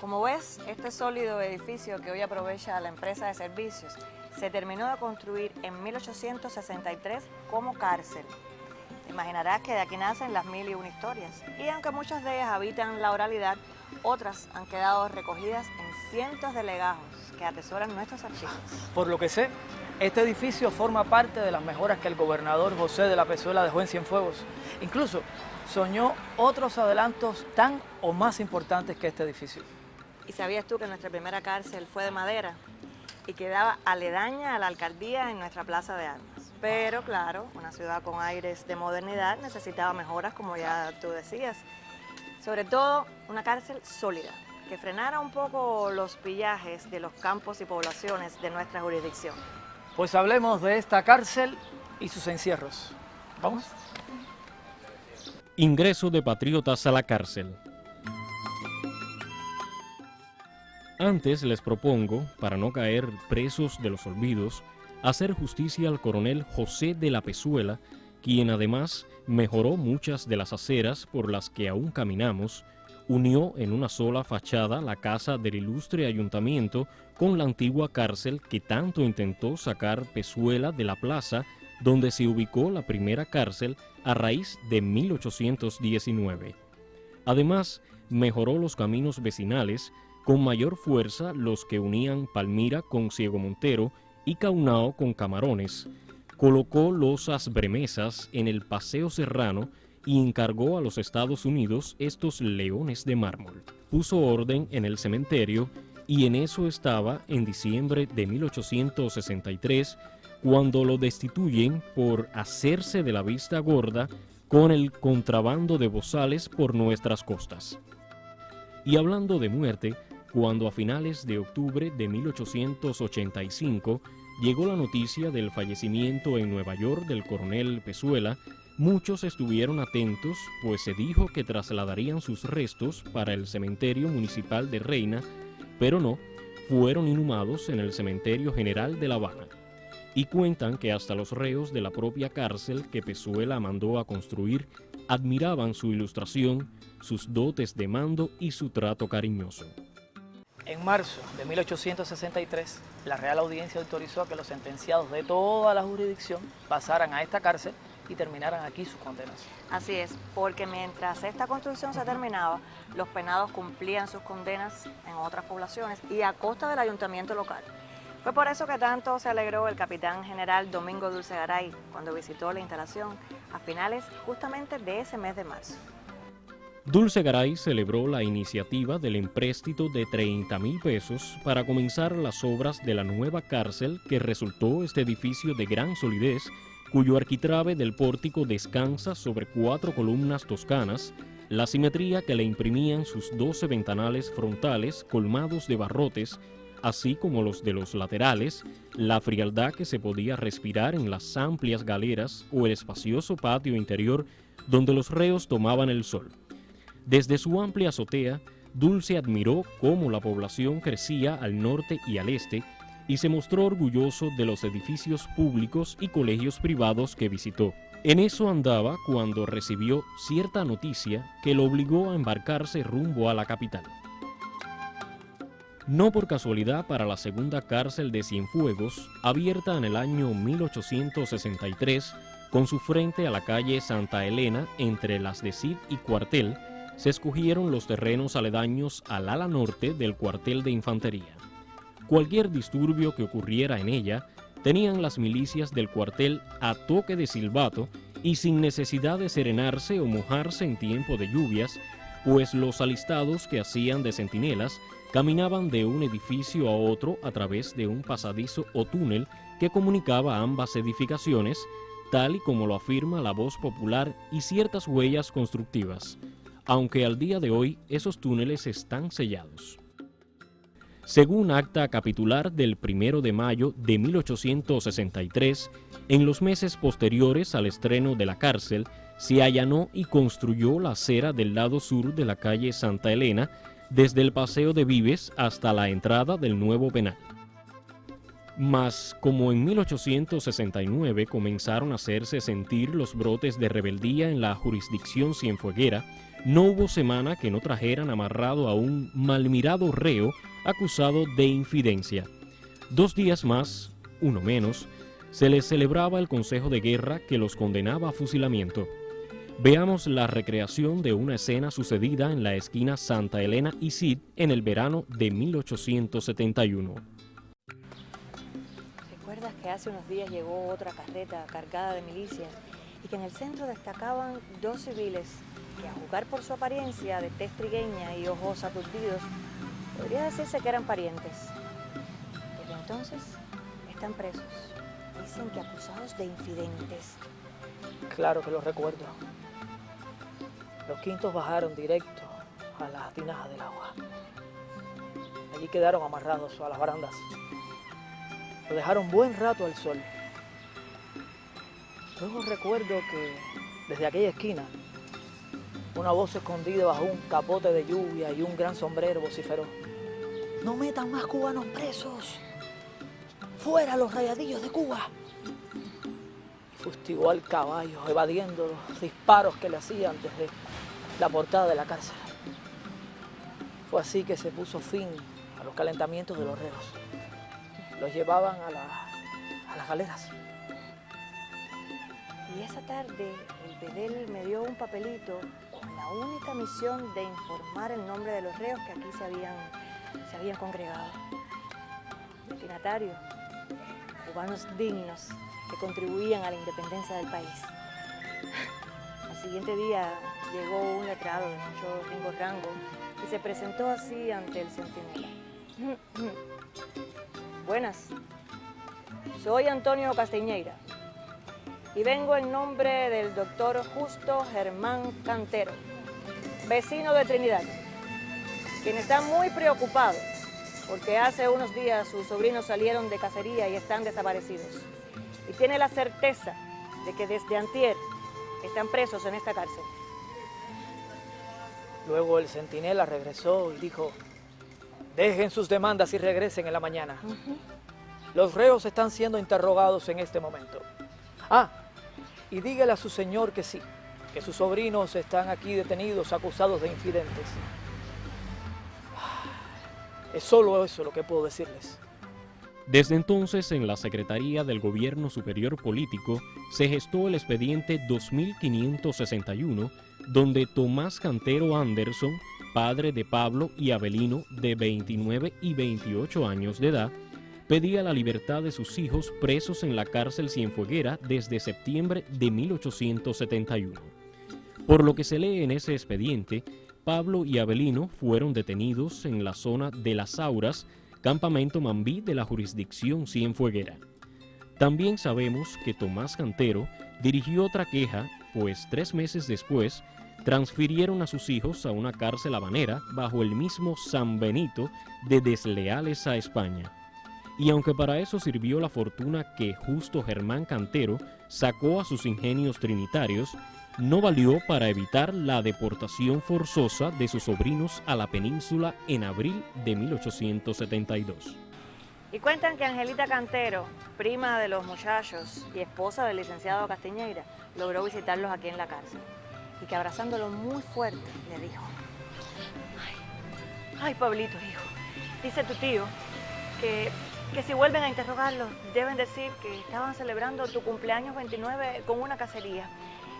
Como ves, este sólido edificio que hoy aprovecha la empresa de servicios se terminó de construir en 1863 como cárcel. Te imaginarás que de aquí nacen las 1001 historias. Y aunque muchas de ellas habitan la oralidad, otras han quedado recogidas en cientos de legajos que atesoran nuestros archivos. Por lo que sé, este edificio forma parte de las mejoras que el gobernador José de la Pezuela dejó en Cienfuegos. Incluso soñó otros adelantos tan o más importantes que este edificio. ¿Y sabías tú que nuestra primera cárcel fue de madera y quedaba aledaña a la alcaldía en nuestra plaza de armas? Pero claro, una ciudad con aires de modernidad necesitaba mejoras, como ya tú decías. Sobre todo, una cárcel sólida, que frenara un poco los pillajes de los campos y poblaciones de nuestra jurisdicción. Pues hablemos de esta cárcel y sus encierros. ¿Vamos? Ingreso de patriotas a la cárcel. Antes les propongo, para no caer presos de los olvidos, hacer justicia al coronel José de la Pezuela, quien además mejoró muchas de las aceras por las que aún caminamos, unió en una sola fachada la casa del ilustre ayuntamiento con la antigua cárcel que tanto intentó sacar Pezuela de la plaza donde se ubicó la primera cárcel a raíz de 1819. Además, mejoró los caminos vecinales, con mayor fuerza los que unían Palmira con Ciegomontero y Caunao con Camarones, colocó losas bremesas en el Paseo Serrano y encargó a los Estados Unidos estos leones de mármol. Puso orden en el cementerio y en eso estaba en diciembre de 1863, cuando lo destituyen por hacerse de la vista gorda con el contrabando de bozales por nuestras costas. Y hablando de muerte, cuando a finales de octubre de 1885 llegó la noticia del fallecimiento en Nueva York del coronel Pezuela, muchos estuvieron atentos, pues se dijo que trasladarían sus restos para el cementerio municipal de Reina, pero no, fueron inhumados en el cementerio general de La Habana. Y cuentan que hasta los reos de la propia cárcel que Pezuela mandó a construir admiraban su ilustración, sus dotes de mando y su trato cariñoso. En marzo de 1863, la Real Audiencia autorizó a que los sentenciados de toda la jurisdicción pasaran a esta cárcel y terminaran aquí sus condenas. Así es, porque mientras esta construcción se terminaba, los penados cumplían sus condenas en otras poblaciones y a costa del ayuntamiento local. Fue por eso que tanto se alegró el capitán general Domingo Dulce Garay cuando visitó la instalación a finales justamente de ese mes de marzo. Dulce Garay celebró la iniciativa del empréstito de 30,000 pesos para comenzar las obras de la nueva cárcel que resultó este edificio de gran solidez, cuyo arquitrabe del pórtico descansa sobre 4 columnas toscanas, la simetría que le imprimían sus 12 ventanales frontales colmados de barrotes, así como los de los laterales, la frialdad que se podía respirar en las amplias galeras o el espacioso patio interior donde los reos tomaban el sol. Desde su amplia azotea, Dulce admiró cómo la población crecía al norte y al este y se mostró orgulloso de los edificios públicos y colegios privados que visitó. En eso andaba cuando recibió cierta noticia que lo obligó a embarcarse rumbo a la capital. No por casualidad, para la segunda cárcel de Cienfuegos, abierta en el año 1863, con su frente a la calle Santa Elena entre las de Cid y Cuartel, se escogieron los terrenos aledaños al ala norte del cuartel de infantería. Cualquier disturbio que ocurriera en ella, tenían las milicias del cuartel a toque de silbato y sin necesidad de serenarse o mojarse en tiempo de lluvias, pues los alistados que hacían de centinelas caminaban de un edificio a otro a través de un pasadizo o túnel que comunicaba ambas edificaciones, tal y como lo afirma la voz popular y ciertas huellas constructivas, aunque al día de hoy esos túneles están sellados. Según acta capitular del 1 de mayo de 1863, en los meses posteriores al estreno de la cárcel, se allanó y construyó la acera del lado sur de la calle Santa Elena, desde el Paseo de Vives hasta la entrada del nuevo penal. Mas como en 1869 comenzaron a hacerse sentir los brotes de rebeldía en la jurisdicción cienfueguera, no hubo semana que no trajeran amarrado a un malmirado reo acusado de infidencia. 2 días más, uno menos, se les celebraba el Consejo de Guerra que los condenaba a fusilamiento. Veamos la recreación de una escena sucedida en la esquina Santa Elena y Cid en el verano de 1871. ¿Recuerdas que hace unos días llegó otra carreta cargada de milicias y que en el centro destacaban 2 civiles que, a juzgar por su apariencia de tez trigueña y ojos aturdidos, podría decirse que eran parientes? Desde entonces están presos, dicen que acusados de infidentes. Claro que lo recuerdo. Los quintos bajaron directo a las tinajas del agua. Allí quedaron amarrados a las barandas. Lo dejaron buen rato al sol. Luego recuerdo que desde aquella esquina una voz escondida bajo un capote de lluvia y un gran sombrero vociferó: ¡No metan más cubanos presos! ¡Fuera los rayadillos de Cuba! Y fustigó al caballo, evadiendo los disparos que le hacían desde la portada de la cárcel. Fue así que se puso fin a los calentamientos de los reos. Los llevaban a las galeras. Y esa tarde el bedel me dio un papelito con la única misión de informar el nombre de los reos que aquí se habían congregado. Destinatarios, cubanos dignos que contribuían a la independencia del país. Al siguiente día llegó un letrado de mucho rango y se presentó así ante el centinela. Buenas, soy Antonio Castiñeira y vengo en nombre del doctor Justo Germán Cantero, vecino de Trinidad, quien está muy preocupado porque hace unos días sus sobrinos salieron de cacería y están desaparecidos. Y tiene la certeza de que desde antier están presos en esta cárcel. Luego el centinela regresó y dijo: dejen sus demandas y regresen en la mañana. Los reos están siendo interrogados en este momento. Y dígale a su señor que sí, que sus sobrinos están aquí detenidos acusados de infidentes. Es solo eso lo que puedo decirles. Desde entonces, en la Secretaría del Gobierno Superior Político, se gestó el expediente 2561, donde Tomás Cantero Anderson, padre de Pablo y Avelino, de 29 y 28 años de edad, pedía la libertad de sus hijos presos en la cárcel cienfueguera desde septiembre de 1871. Por lo que se lee en ese expediente, Pablo y Avelino fueron detenidos en la zona de Las Auras, campamento Mambí de la jurisdicción cienfueguera. También sabemos que Tomás Cantero dirigió otra queja, pues 3 meses después transfirieron a sus hijos a una cárcel habanera bajo el mismo San Benito de desleales a España. Y aunque para eso sirvió la fortuna que Justo Germán Cantero sacó a sus ingenios trinitarios, no valió para evitar la deportación forzosa de sus sobrinos a la península en abril de 1872. Y cuentan que Angelita Cantero, prima de los muchachos y esposa del licenciado Castiñeira, logró visitarlos aquí en la cárcel. Y que abrazándolo muy fuerte le dijo: ay, Pablito, hijo, dice tu tío que si vuelven a interrogarlos deben decir que estaban celebrando tu cumpleaños 29 con una cacería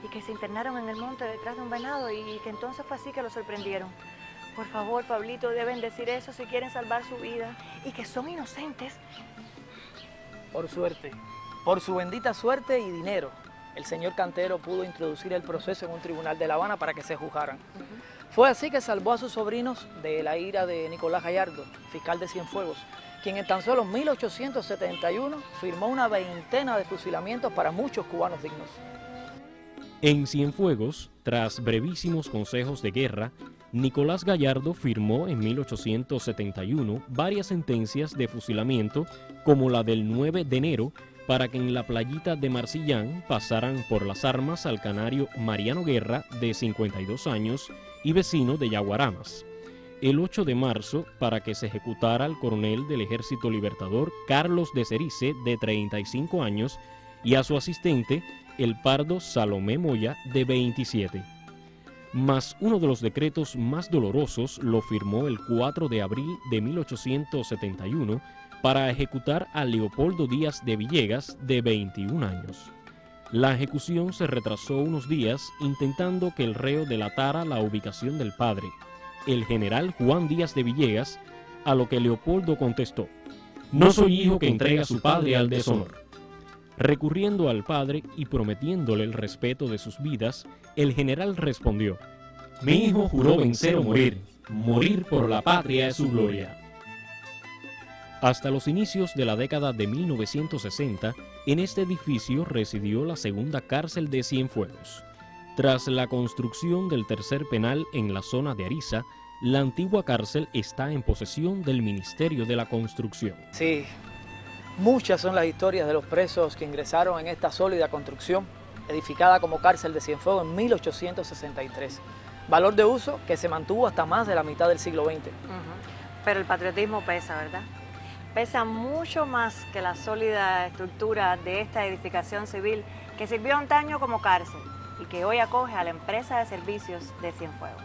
y que se internaron en el monte detrás de un venado y que entonces fue así que lo sorprendieron. Por favor, Pablito, deben decir eso si quieren salvar su vida y que son inocentes. Por suerte, por su bendita suerte y dinero, el señor Cantero pudo introducir el proceso en un tribunal de La Habana para que se juzgaran. Fue así que salvó a sus sobrinos de la ira de Nicolás Gallardo, fiscal de Cienfuegos, quien en tan solo 1871 firmó una veintena de fusilamientos para muchos cubanos dignos. En Cienfuegos, tras brevísimos consejos de guerra, Nicolás Gallardo firmó en 1871 varias sentencias de fusilamiento, como la del 9 de enero, para que en la playita de Marcillán pasaran por las armas al canario Mariano Guerra, de 52 años y vecino de Yaguaramas. el 8 de marzo para que se ejecutara al coronel del Ejército Libertador Carlos de Cerice, de 35 años, y a su asistente, el pardo Salomé Moya, de 27. Mas uno de los decretos más dolorosos lo firmó el 4 de abril de 1871 para ejecutar a Leopoldo Díaz de Villegas, de 21 años. La ejecución se retrasó unos días intentando que el reo delatara la ubicación del padre, el general Juan Díaz de Villegas, a lo que Leopoldo contestó: «No soy hijo que entrega a su padre al deshonor». Recurriendo al padre y prometiéndole el respeto de sus vidas, el general respondió: «Mi hijo juró vencer o morir, morir por la patria es su gloria». Hasta los inicios de la década de 1960, en este edificio residió la segunda cárcel de Cienfuegos. Tras la construcción del tercer penal en la zona de Ariza, la antigua cárcel está en posesión del Ministerio de la Construcción. Sí, muchas son las historias de los presos que ingresaron en esta sólida construcción, edificada como cárcel de Cienfuegos en 1863. Valor de uso que se mantuvo hasta más de la mitad del siglo XX. Pero el patriotismo pesa, ¿verdad? Pesa mucho más que la sólida estructura de esta edificación civil que sirvió antaño como cárcel y que hoy acoge a la empresa de servicios de Cienfuegos.